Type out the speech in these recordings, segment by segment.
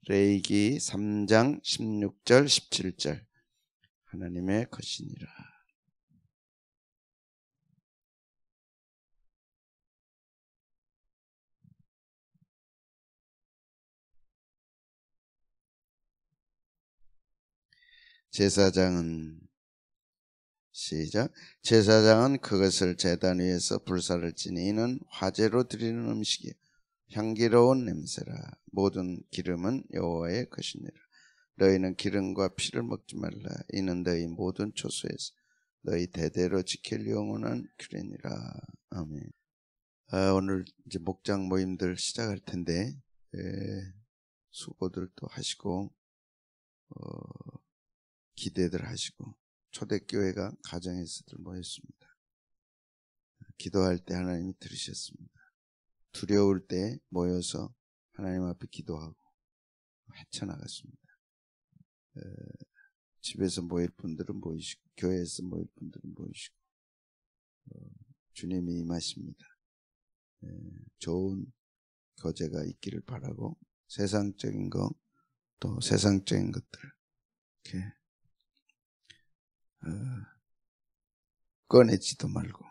레위기 3장 16절 17절 하나님의 것이니라. 제사장은 시작. 제사장은 그것을 제단 위에서 불사를 지니 이는 화제로 드리는 음식이요 향기로운 냄새라. 모든 기름은 여호와의 것이니라. 너희는 기름과 피를 먹지 말라. 이는 너희 모든 초소에서 너희 대대로 지킬 영원한 규례니라. 아멘. 오늘 이제 목장 모임들 시작할 텐데 수고들도 하시고 기대들 하시고 초대교회가 가정에서들 모였습니다. 기도할 때 하나님이 들으셨습니다. 두려울 때 모여서 하나님 앞에 기도하고 헤쳐나갔습니다. 집에서 모일 분들은 모이시고 교회에서 모일 분들은 모이시고 주님이 임하십니다. 좋은 교제가 있기를 바라고 세상적인 거 또 세상적인 것들 이렇게 꺼내지도 말고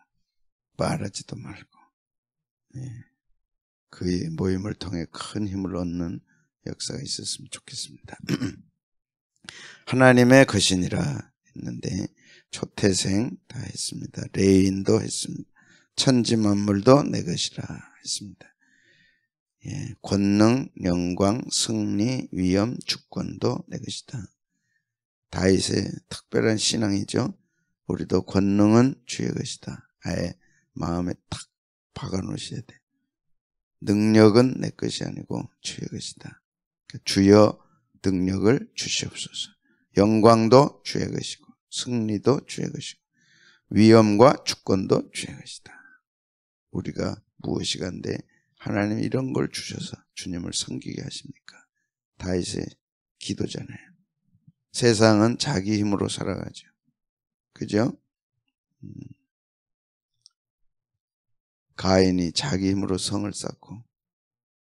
말하지도 말고 그의 모임을 통해 큰 힘을 얻는 역사가 있었으면 좋겠습니다. 하나님의 것이니라 했는데 초태생 다 했습니다. 레인도 했습니다. 천지 만물도 내 것이라 했습니다. 권능, 영광, 승리, 위엄, 주권도 내 것이다. 다윗의 특별한 신앙이죠. 우리도 권능은 주의 것이다. 아예 마음에 탁 박아놓으셔야 돼. 능력은 내 것이 아니고 주의 것이다. 주여 능력을 주시옵소서. 영광도 주의 것이고 승리도 주의 것이고 위엄과 주권도 주의 것이다. 우리가 무엇이 간데 하나님 이런 걸 주셔서 주님을 섬기게 하십니까? 다윗의 기도잖아요. 세상은 자기 힘으로 살아가죠. 그죠? 가인이 자기 힘으로 성을 쌓고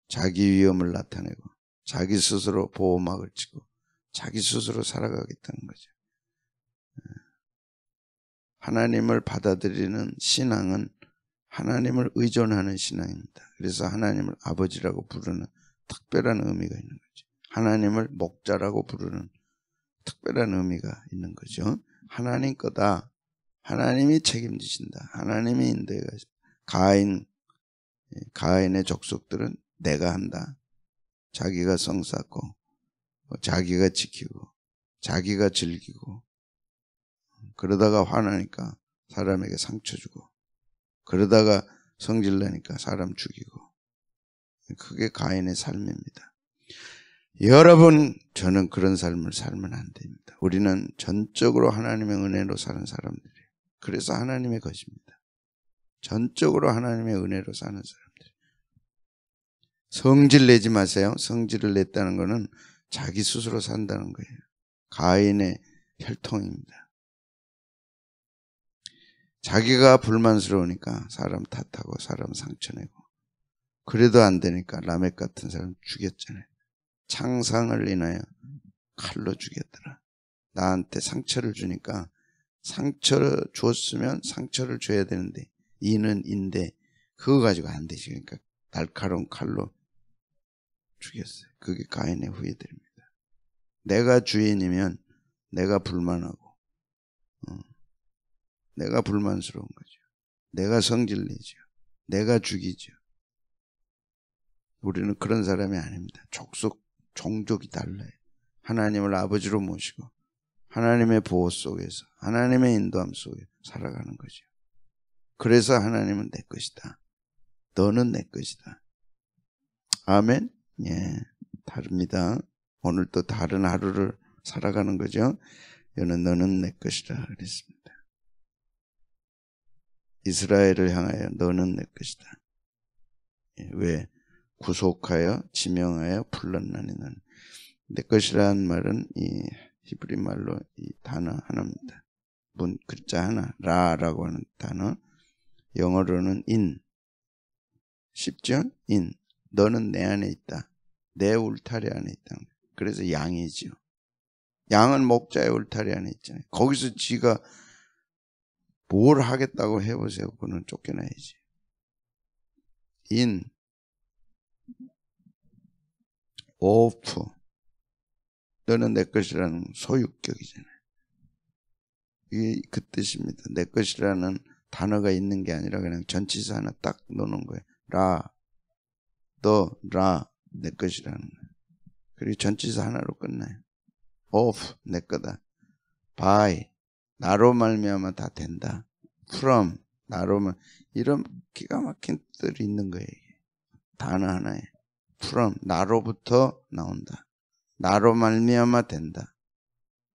자기 위엄을 나타내고 자기 스스로 보호막을 치고 자기 스스로 살아가겠다는 거죠. 하나님을 받아들이는 신앙은 하나님을 의존하는 신앙입니다. 그래서 하나님을 아버지라고 부르는 특별한 의미가 있는 거죠. 하나님을 목자라고 부르는 특별한 의미가 있는 거죠. 하나님 거다. 하나님이 책임지신다. 하나님이 인도해 가십니다. 가인의 족속들은 내가 한다. 자기가 성 쌓고 자기가 지키고 자기가 즐기고 그러다가 화나니까 사람에게 상처 주고 그러다가 성질내니까 사람 죽이고 그게 가인의 삶입니다. 여러분 저는 그런 삶을 살면 안 됩니다. 우리는 전적으로 하나님의 은혜로 사는 사람들이에요. 그래서 하나님의 것입니다. 전적으로 하나님의 은혜로 사는 사람들. 성질 내지 마세요. 성질을 냈다는 것은 자기 스스로 산다는 거예요. 가인의 혈통입니다. 자기가 불만스러우니까 사람 탓하고 사람 상처내고 그래도 안 되니까 라멕 같은 사람 죽였잖아요. 창상을 인하여 칼로 죽였더라. 나한테 상처를 주니까 상처를 주었으면 상처를 줘야 되는데 이는 인데 그거 가지고 안 되지. 그러니까 날카로운 칼로 죽였어요. 그게 가인의 후예들입니다. 내가 주인이면 내가 불만하고 내가 불만스러운 거죠. 내가 성질내죠. 내가 죽이죠. 우리는 그런 사람이 아닙니다. 종족이 달라요. 하나님을 아버지로 모시고 하나님의 보호 속에서 하나님의 인도함 속에 살아가는 거죠. 그래서 하나님은 내 것이다. 너는 내 것이다. 아멘. 다릅니다. 오늘 또 다른 하루를 살아가는 거죠. 너는 내 것이다 그랬습니다. 이스라엘을 향하여 너는 내 것이다. 왜? 구속하여 지명하여 불렀나니 너는. 내 것이라는 말은 이 히브리 말로 이 단어 하나입니다. 글자 하나, 라라고 하는 단어. 영어로는 in. 쉽죠? in. 너는 내 안에 있다. 내 울타리 안에 있다. 그래서 양이죠. 양은 목자의 울타리 안에 있잖아요. 거기서 지가 뭘 하겠다고 해보세요. 그거는 쫓겨나야지. 인, 오프, 너는 내 것이라는 소유격이잖아요. 이게 그 뜻입니다. 내 것이라는 단어가 있는 게 아니라 그냥 전치사 하나 딱 놓는 거예요. 라, 너, 라, 내 것이라는 거예요. 그리고 전치사 하나로 끝나요. of, 내 거다. by, 나로 말미암아 다 된다. from, 나로만, 이런 기가 막힌 뜻이 있는 거예요. 단어 하나에. from, 나로부터 나온다. 나로 말미암아 된다.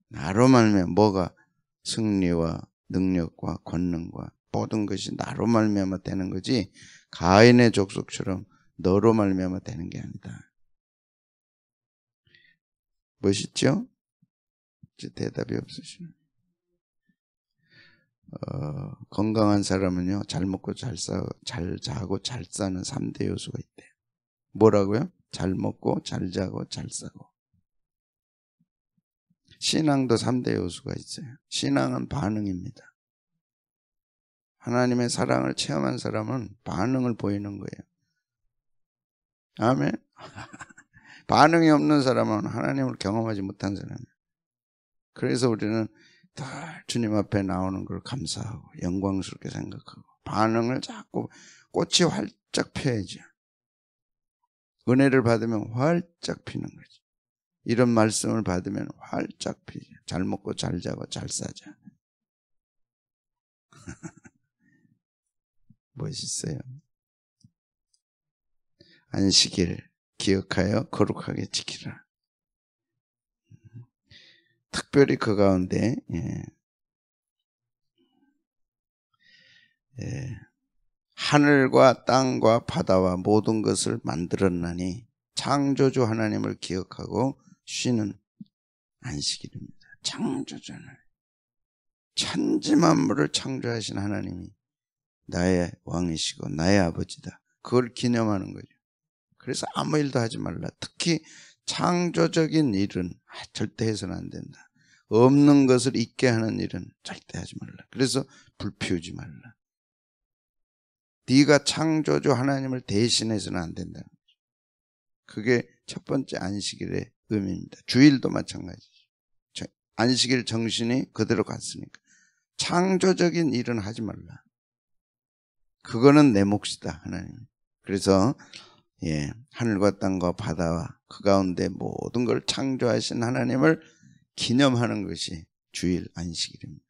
나로 말미암아, 뭐가? 승리와 능력과 권능과 모든 것이 나로 말미암아 되는 거지, 가인의 족속처럼 너로 말미암아 되는 게 아니다. 멋있죠? 이제 대답이 없으시네. 건강한 사람은요, 잘 먹고 잘 자고 잘 사는 3대 요소가 있대요. 뭐라고요? 잘 먹고 잘 자고 잘 싸고. 신앙도 3대 요소가 있어요. 신앙은 반응입니다. 하나님의 사랑을 체험한 사람은 반응을 보이는 거예요. 아멘. 반응이 없는 사람은 하나님을 경험하지 못한 사람이에요. 그래서 우리는 다 주님 앞에 나오는 걸 감사하고 영광스럽게 생각하고 반응을 자꾸 꽃이 활짝 펴야죠. 은혜를 받으면 활짝 피는 거죠. 이런 말씀을 받으면 활짝 피죠. 잘 먹고 잘 자고 잘 싸자. 멋있어요. 안식일 기억하여 거룩하게 지키라. 특별히 그 가운데 하늘과 땅과 바다와 모든 것을 만들었나니 창조주 하나님을 기억하고 쉬는 안식일입니다. 창조주 하나님, 천지만물을 창조하신 하나님이 나의 왕이시고 나의 아버지다. 그걸 기념하는 거죠. 그래서 아무 일도 하지 말라. 특히 창조적인 일은 절대 해서는 안 된다. 없는 것을 있게 하는 일은 절대 하지 말라. 그래서 불 피우지 말라. 네가 창조주 하나님을 대신해서는 안 된다는 거죠. 그게 첫 번째 안식일의 의미입니다. 주일도 마찬가지죠. 안식일 정신이 그대로 갔으니까 창조적인 일은 하지 말라. 그거는 내 몫이다, 하나님. 그래서 하늘과 땅과 바다와 그 가운데 모든 걸 창조하신 하나님을 기념하는 것이 주일 안식일입니다.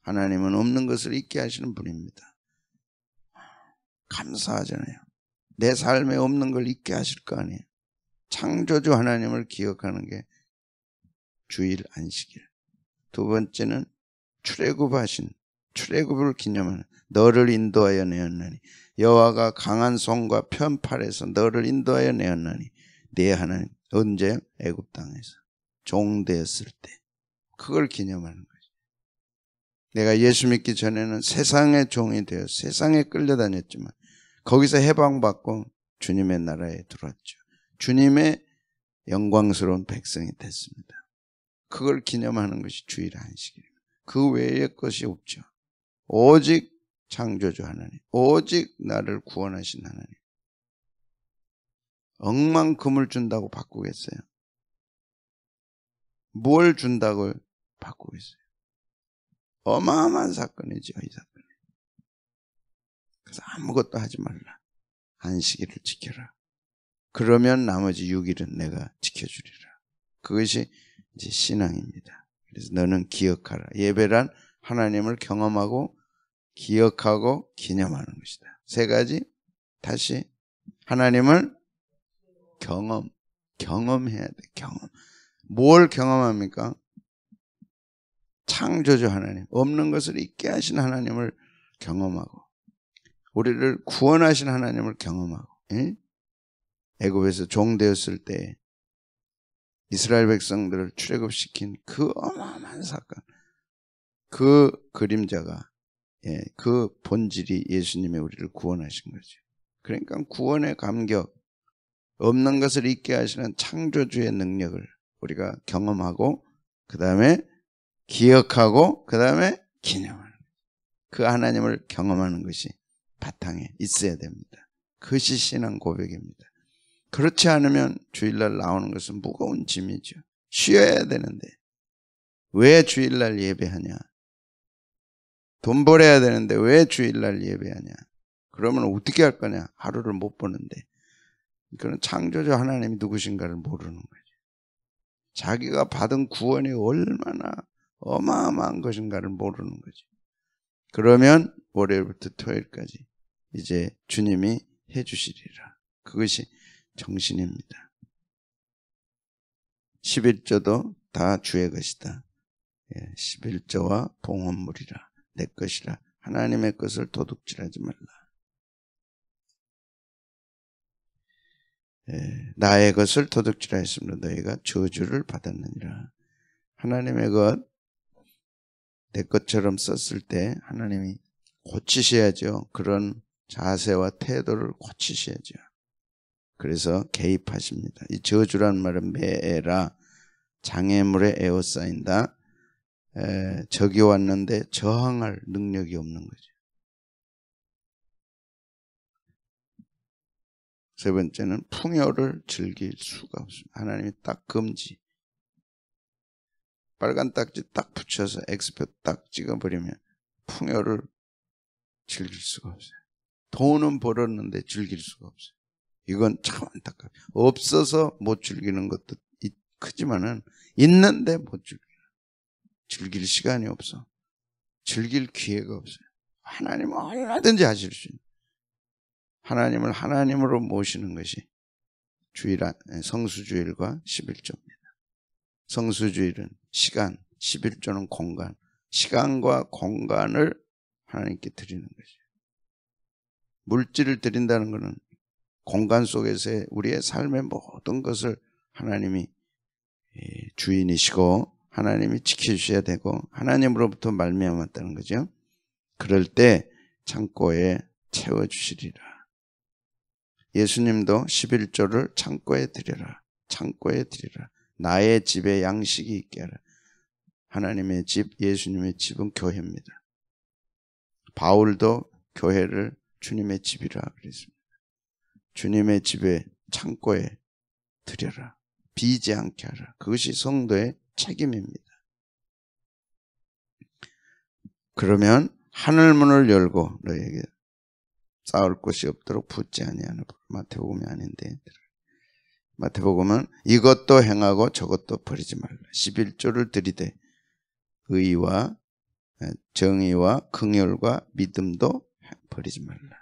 하나님은 없는 것을 있게 하시는 분입니다. 감사하잖아요. 내 삶에 없는 걸 있게 하실 거 아니에요. 창조주 하나님을 기억하는 게 주일 안식일. 두 번째는 출애굽을 기념하는, 너를 인도하여 내었나니 여호와가 강한 손과 편팔에서 너를 인도하여 내었나니 네 하나님. 언제? 애굽 땅에서 종되었을 때. 그걸 기념하는 거죠. 내가 예수 믿기 전에는 세상의 종이 되어 세상에 끌려다녔지만 거기서 해방받고 주님의 나라에 들어왔죠. 주님의 영광스러운 백성이 됐습니다. 그걸 기념하는 것이 주일 안식일입니다. 그 외의 것이 없죠. 오직 창조주 하나님, 오직 나를 구원하신 하나님. 억만 금을 준다고 바꾸겠어요? 뭘 준다고 바꾸겠어요? 어마어마한 사건이죠, 이 사건이. 그래서 아무것도 하지 말라. 안식일을 지켜라. 그러면 나머지 6일은 내가 지켜주리라. 그것이 이제 신앙입니다. 그래서 너는 기억하라. 예배란 하나님을 경험하고 기억하고 기념하는 것이다. 세 가지. 다시 하나님을 경험해야 돼. 경험. 뭘 경험합니까? 창조주 하나님, 없는 것을 있게 하신 하나님을 경험하고 우리를 구원하신 하나님을 경험하고. 애굽에서 종되었을 때 이스라엘 백성들을 출애굽시킨 그 어마어마한 사건, 그 그림자가, 그 본질이 예수님이 우리를 구원하신 거죠. 그러니까 구원의 감격, 없는 것을 있게 하시는 창조주의 능력을 우리가 경험하고 그 다음에 기억하고 그 다음에 기념하는 그 하나님을 경험하는 것이 바탕에 있어야 됩니다. 그것이 신앙 고백입니다. 그렇지 않으면 주일날 나오는 것은 무거운 짐이죠. 쉬어야 되는데 왜 주일날 예배하냐? 돈 벌어야 되는데 왜 주일날 예배하냐? 그러면 어떻게 할 거냐? 하루를 못 보는데. 그건 창조주 하나님이 누구신가를 모르는 거죠. 자기가 받은 구원이 얼마나 어마어마한 것인가를 모르는 거죠. 그러면 월요일부터 토요일까지 이제 주님이 해주시리라. 그것이 정신입니다. 11조도 다 주의 것이다. 11조와 봉헌물이라 내 것이라. 하나님의 것을 도둑질하지 말라. 나의 것을 도둑질하였으므로 너희가 저주를 받았느니라. 하나님의 것 내 것처럼 썼을 때 하나님이 고치셔야죠. 그런 자세와 태도를 고치셔야죠. 그래서 개입하십니다. 이 저주란 말은 매에라, 장애물에 에워싸인다. 적이 왔는데 저항할 능력이 없는 거죠. 세 번째는 풍요를 즐길 수가 없습니다. 하나님이 딱 금지. 빨간 딱지 딱 붙여서 X표 딱 찍어버리면 풍요를 즐길 수가 없어요. 돈은 벌었는데 즐길 수가 없어요. 이건 참 안타까워요. 없어서 못 즐기는 것도 크지만은 있는데 못 즐길 시간이 없어. 즐길 기회가 없어요. 하나님은 얼마든지 하실 수 있는. 하나님을 하나님으로 모시는 것이 주일, 성수주일과 11조입니다. 성수주일은 시간, 11조는 공간. 시간과 공간을 하나님께 드리는 거죠. 물질을 드린다는 것은 공간 속에서의 우리의 삶의 모든 것을 하나님이 주인이시고 하나님이 지켜주셔야 되고 하나님으로부터 말미암았다는 거죠. 그럴 때 창고에 채워주시리라. 예수님도 11조를 창고에 드려라. 창고에 드리라. 나의 집에 양식이 있게 하라. 하나님의 집, 예수님의 집은 교회입니다. 바울도 교회를 주님의 집이라 그랬습니다. 주님의 집에 창고에 드려라. 비지 않게 하라. 그것이 성도의 책임입니다. 그러면 하늘문을 열고 너에게 싸울 곳이 없도록 붙지 아니하는 마태복음이 아닌데 마태복음은 이것도 행하고 저것도 버리지 말라. 11조를 드리되 의와 정의와 긍휼과 믿음도 버리지 말라.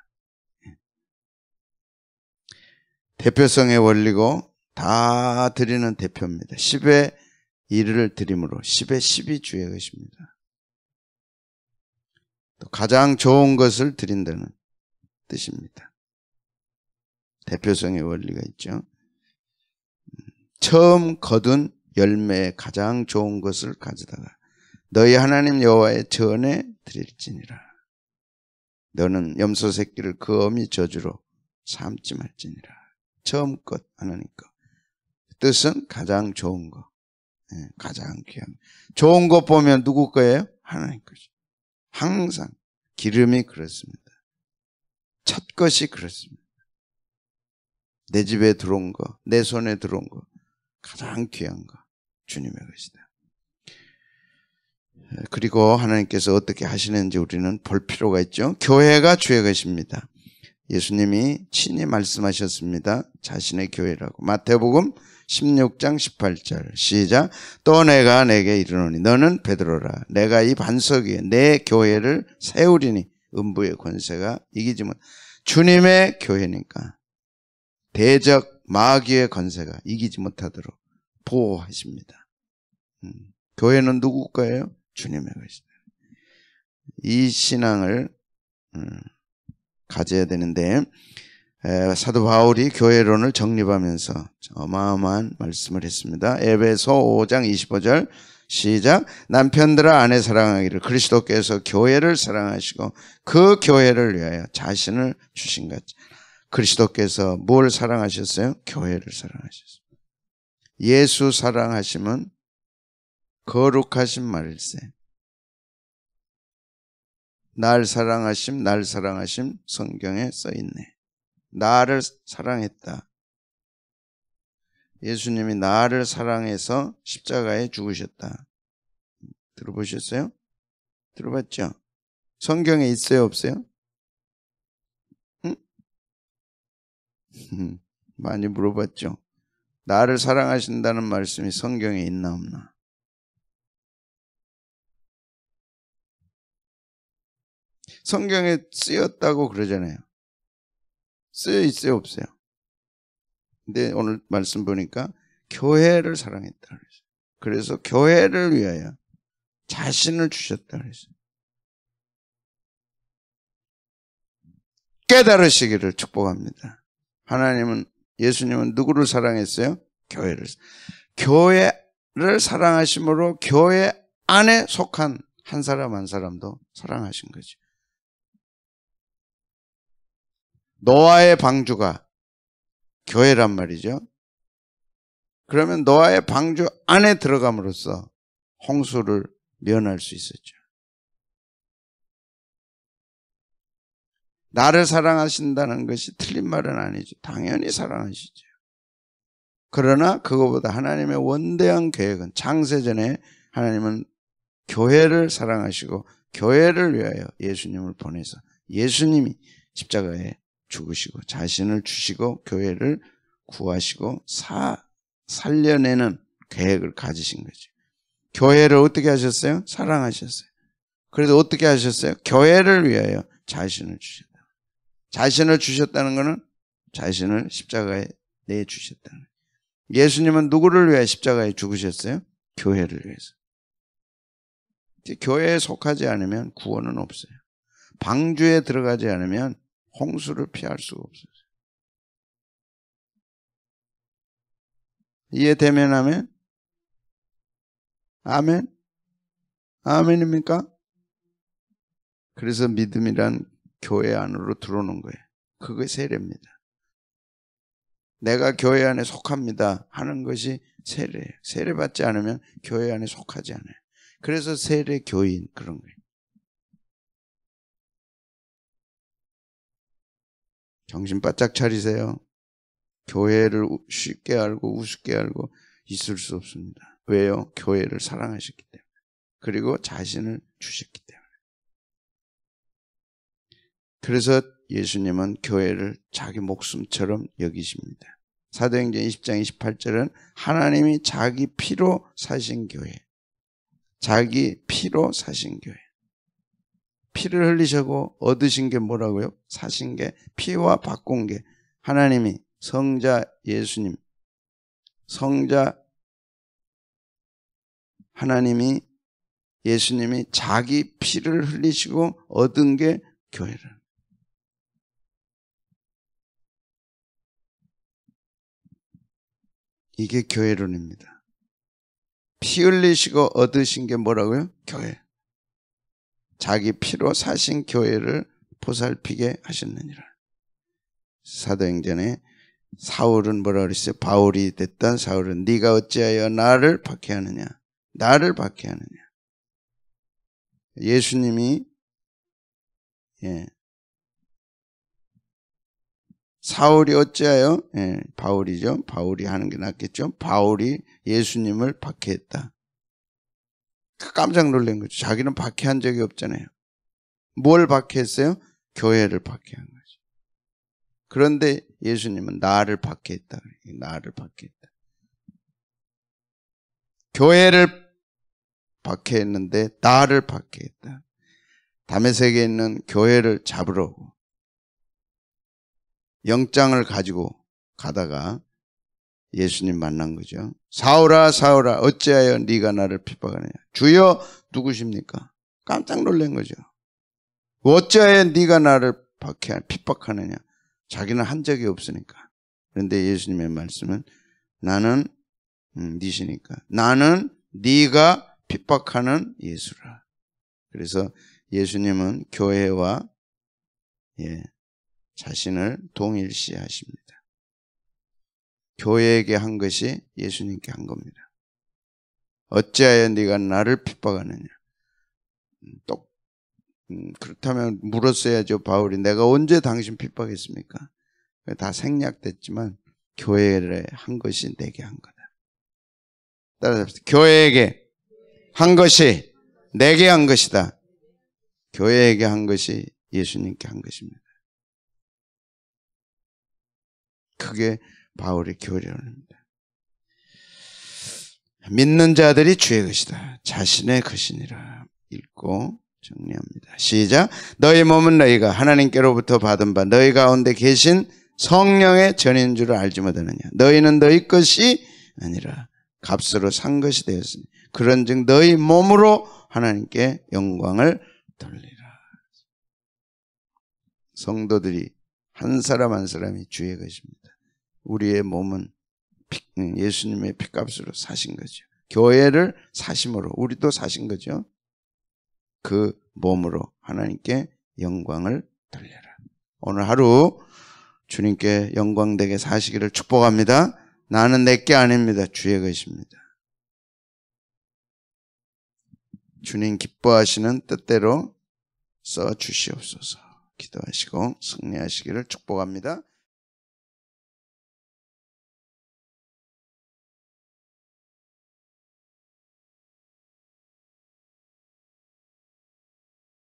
대표성의 원리고 다 드리는 대표입니다. 10의 1을 드림으로 10의 10이 주의 것입니다. 또 가장 좋은 것을 드린다는 뜻입니다. 대표성의 원리가 있죠. 처음 거둔 열매의 가장 좋은 것을 가져다가 너희 하나님 여호와의 전에 드릴지니라. 너는 염소 새끼를 그 어미 저주로 삼지 말지니라. 처음 것 하나님 것. 뜻은 가장 좋은 거. 가장 귀한 거. 좋은 것 보면 누구 거예요? 하나님 것이. 항상 기름이 그렇습니다. 첫 것이 그렇습니다. 내 집에 들어온 거, 내 손에 들어온 거, 가장 귀한 거 주님의 것이다. 그리고 하나님께서 어떻게 하시는지 우리는 볼 필요가 있죠. 교회가 주의 것입니다. 예수님이 친히 말씀하셨습니다. 자신의 교회라고. 마태복음 16장 18절 시작. 또 내가 내게 이르노니 너는 베드로라. 내가 이 반석 위에 내 교회를 세우리니 음부의 권세가 이기지 못. 주님의 교회니까 대적 마귀의 권세가 이기지 못하도록 보호하십니다. 교회는 누구 거예요? 주님의 것이다. 이 신앙을 가져야 되는데 사도 바울이 교회론을 정립하면서 어마어마한 말씀을 했습니다. 에베소 5장 25절 시작. 남편들아 아내 사랑하기를 그리스도께서 교회를 사랑하시고 그 교회를 위하여 자신을 주신 것. 그리스도께서 뭘 사랑하셨어요? 교회를 사랑하셨어요. 예수 사랑하심은 거룩하신 말일세. 날 사랑하심 성경에 써있네. 나를 사랑했다. 예수님이 나를 사랑해서 십자가에 죽으셨다. 들어보셨어요? 들어봤죠? 성경에 있어요, 없어요? 응? 많이 물어봤죠. 나를 사랑하신다는 말씀이 성경에 있나 없나? 성경에 쓰였다고 그러잖아요. 쓰여 있어요, 없어요? 근데 오늘 말씀 보니까 교회를 사랑했다 그랬어요. 그래서 교회를 위하여 자신을 주셨다 그랬어요. 깨달으시기를 축복합니다. 예수님은 누구를 사랑했어요? 교회를. 교회를 사랑하심으로 교회 안에 속한 한 사람 한 사람도 사랑하신 거죠. 노아의 방주가 교회란 말이죠. 그러면 노아의 방주 안에 들어감으로써 홍수를 면할 수 있었죠. 나를 사랑하신다는 것이 틀린 말은 아니죠. 당연히 사랑하시죠. 그러나 그거보다 하나님의 원대한 계획은 창세전에 하나님은 교회를 사랑하시고 교회를 위하여 예수님을 보내서 예수님이 십자가에 죽으시고 자신을 주시고 교회를 구하시고 살려내는 계획을 가지신 거죠. 교회를 어떻게 하셨어요? 사랑하셨어요. 그래서 어떻게 하셨어요? 교회를 위하여 자신을 주셨다. 자신을 주셨다는 것은 자신을 십자가에 내주셨다는 거예요. 예수님은 누구를 위해 십자가에 죽으셨어요? 교회를 위해서. 교회에 속하지 않으면 구원은 없어요. 방주에 들어가지 않으면 홍수를 피할 수가 없어요. 이해되면 아멘? 아멘? 아멘입니까? 그래서 믿음이란 교회 안으로 들어오는 거예요. 그게 세례입니다. 내가 교회 안에 속합니다 하는 것이 세례예요. 세례받지 않으면 교회 안에 속하지 않아요. 그래서 세례 교인 그런 거예요. 정신 바짝 차리세요. 교회를 쉽게 알고 우습게 알고 있을 수 없습니다. 왜요? 교회를 사랑하셨기 때문에. 그리고 자신을 주셨기 때문에. 그래서 예수님은 교회를 자기 목숨처럼 여기십니다. 사도행전 20장 28절은 하나님이 자기 피로 사신 교회. 자기 피로 사신 교회. 피를 흘리시고 얻으신 게 뭐라고요? 사신 게 피와 바꾼 게 하나님이 성자 예수님 하나님이 예수님이 자기 피를 흘리시고 얻은 게 교회를. 이게 교회론입니다. 피 흘리시고 얻으신 게 뭐라고요? 교회. 자기 피로 사신 교회를 보살피게 하셨느니라. 사도행전에 사울은 뭐라 그랬어요? 바울이 됐던 사울은 네가 어찌하여 나를 박해하느냐? 나를 박해하느냐? 예수님이 사울이 어찌하여 바울이죠. 바울이 하는 게 낫겠죠. 바울이 예수님을 박해했다. 깜짝 놀란 거죠. 자기는 박해한 적이 없잖아요. 뭘 박해했어요? 교회를 박해한 거죠. 그런데 예수님은 나를 박해했다. 나를 박해했다. 교회를 박해했는데 나를 박해했다. 다메섹에 있는 교회를 잡으러 영장을 가지고 가다가 예수님 만난 거죠. 사울아 사울아 어찌하여 네가 나를 핍박하느냐. 주여 누구십니까? 깜짝 놀란 거죠. 어찌하여 네가 나를 핍박하느냐. 자기는 한 적이 없으니까. 그런데 예수님의 말씀은 나는 니시니까 나는 네가 핍박하는 예수라. 그래서 예수님은 교회와 자신을 동일시하십니다. 교회에게 한 것이 예수님께 한 겁니다. 어찌하여 네가 나를 핍박하느냐. 그렇다면 물었어야죠. 바울이 내가 언제 당신 핍박했습니까? 다 생략됐지만 교회에 한 것이 내게 한 거다. 따라잡시다. 교회에게 한 것이 내게 한 것이다. 교회에게 한 것이 예수님께 한 것입니다. 그게 바울의 교리론입니다. 믿는 자들이 주의 것이다. 자신의 것이니라. 읽고 정리합니다. 시작. 너희 몸은 너희가 하나님께로부터 받은 바 너희 가운데 계신 성령의 전인 줄 알지 못하느냐. 너희는 너희 것이 아니라 값으로 산 것이 되었으니 그런즉 너희 몸으로 하나님께 영광을 돌리라. 성도들이 한 사람 한 사람이 주의 것입니다. 우리의 몸은 예수님의 피값으로 사신 거죠. 교회를 사심으로 우리도 사신 거죠. 그 몸으로 하나님께 영광을 돌려라. 오늘 하루 주님께 영광되게 사시기를 축복합니다. 나는 내게 아닙니다. 주의 것입니다. 주님 기뻐하시는 뜻대로 써 주시옵소서. 기도하시고 승리하시기를 축복합니다.